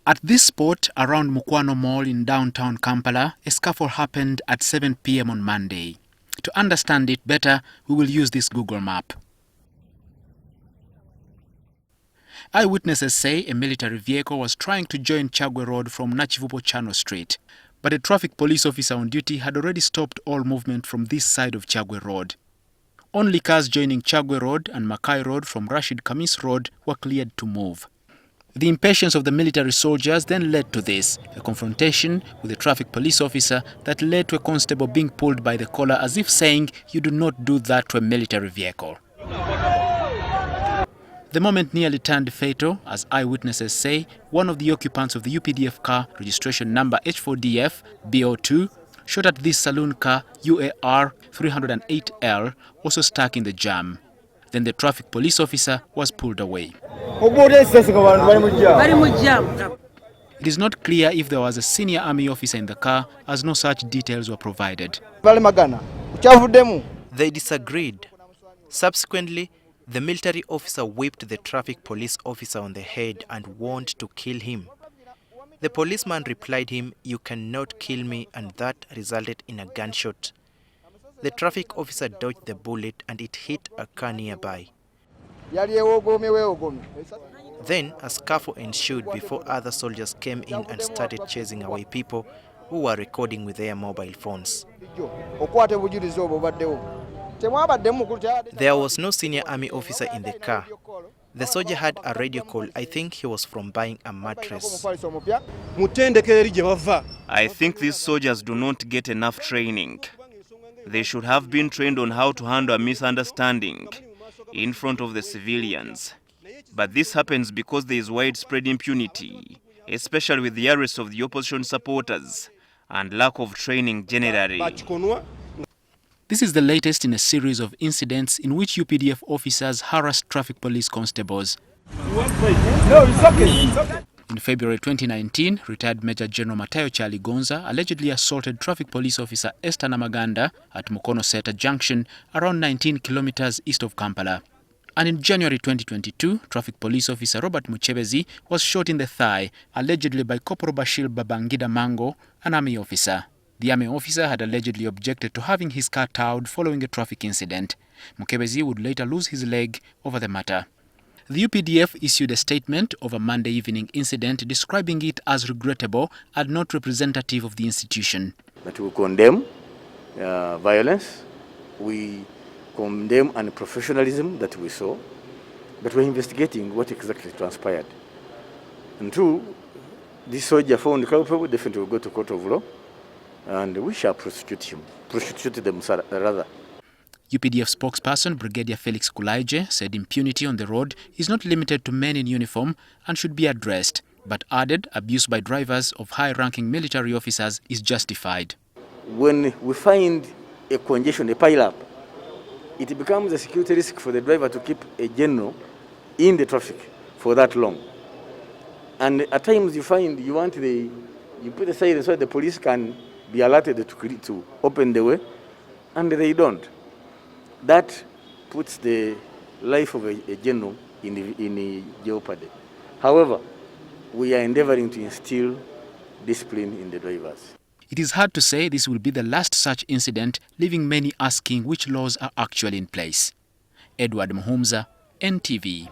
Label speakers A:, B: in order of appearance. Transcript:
A: At this spot around Mukwano Mall in downtown Kampala, a scuffle happened at 7 p.m. on Monday. To understand it better, we will use this Google map. Eyewitnesses say a military vehicle was trying to join Chagwe Road from Nachivupo Channel Street, but a traffic police officer on duty had already stopped all movement from this side of Chagwe Road. Only cars joining Chagwe Road and Makai Road from Rashid Kamis Road were cleared to move. The impatience of the military soldiers then led to this, a confrontation with a traffic police officer that led to a constable being pulled by the collar as if saying, "You do not do that to a military vehicle." The moment nearly turned fatal, as eyewitnesses say. One of the occupants of the UPDF car, registration number H4DF BO2, shot at this saloon car UAR 308L, also stuck in the jam. Then the traffic police officer was pulled away. It is not clear if there was a senior army officer in the car, as no such details were provided.
B: They disagreed. Subsequently, the military officer whipped the traffic police officer on the head and warned to kill him. The policeman replied him, "You cannot kill me," and that resulted in a gunshot. The traffic officer dodged the bullet and it hit a car nearby. Then a scuffle ensued before other soldiers came in and started chasing away people who were recording with their mobile phones. There was no senior army officer in the car. The soldier had a radio call. I think he was from buying a mattress.
C: I think these soldiers do not get enough training. They should have been trained on how to handle a misunderstanding in front of the civilians. But this happens because there is widespread impunity, especially with the arrest of the opposition supporters and lack of training generally.
A: This is the latest in a series of incidents in which UPDF officers harassed traffic police constables. In February 2019, retired Major General Matayo Charlie Gonza allegedly assaulted traffic police officer Esther Namaganda at Mukono Seta Junction, around 19 kilometers east of Kampala. And in January 2022, traffic police officer Robert Muchebezi was shot in the thigh, allegedly by Corporal Bashir Babangida Mango, an army officer. The army officer had allegedly objected to having his car towed following a traffic incident. Muchebezi would later lose his leg over the matter. The UPDF issued a statement of a Monday evening incident describing it as regrettable and not representative of the institution.
D: But we condemn violence, we condemn unprofessionalism that we saw, but we're investigating what exactly transpired. And two, this soldier found culpable, definitely will go to court of law, and we shall prosecute them rather.
A: UPDF spokesperson Brigadier Felix Kulaije said impunity on the road is not limited to men in uniform and should be addressed, but added abuse by drivers of high-ranking military officers is justified.
D: When we find a congestion, a pile-up, it becomes a security risk for the driver to keep a general in the traffic for that long. And at times you find you put a siren so the police can be alerted to open the way, and they don't. That puts the life of a general in jeopardy. However, we are endeavoring to instill discipline in the drivers.
A: It is hard to say this will be the last such incident, leaving many asking which laws are actually in place. Edward Muhumza, NTV.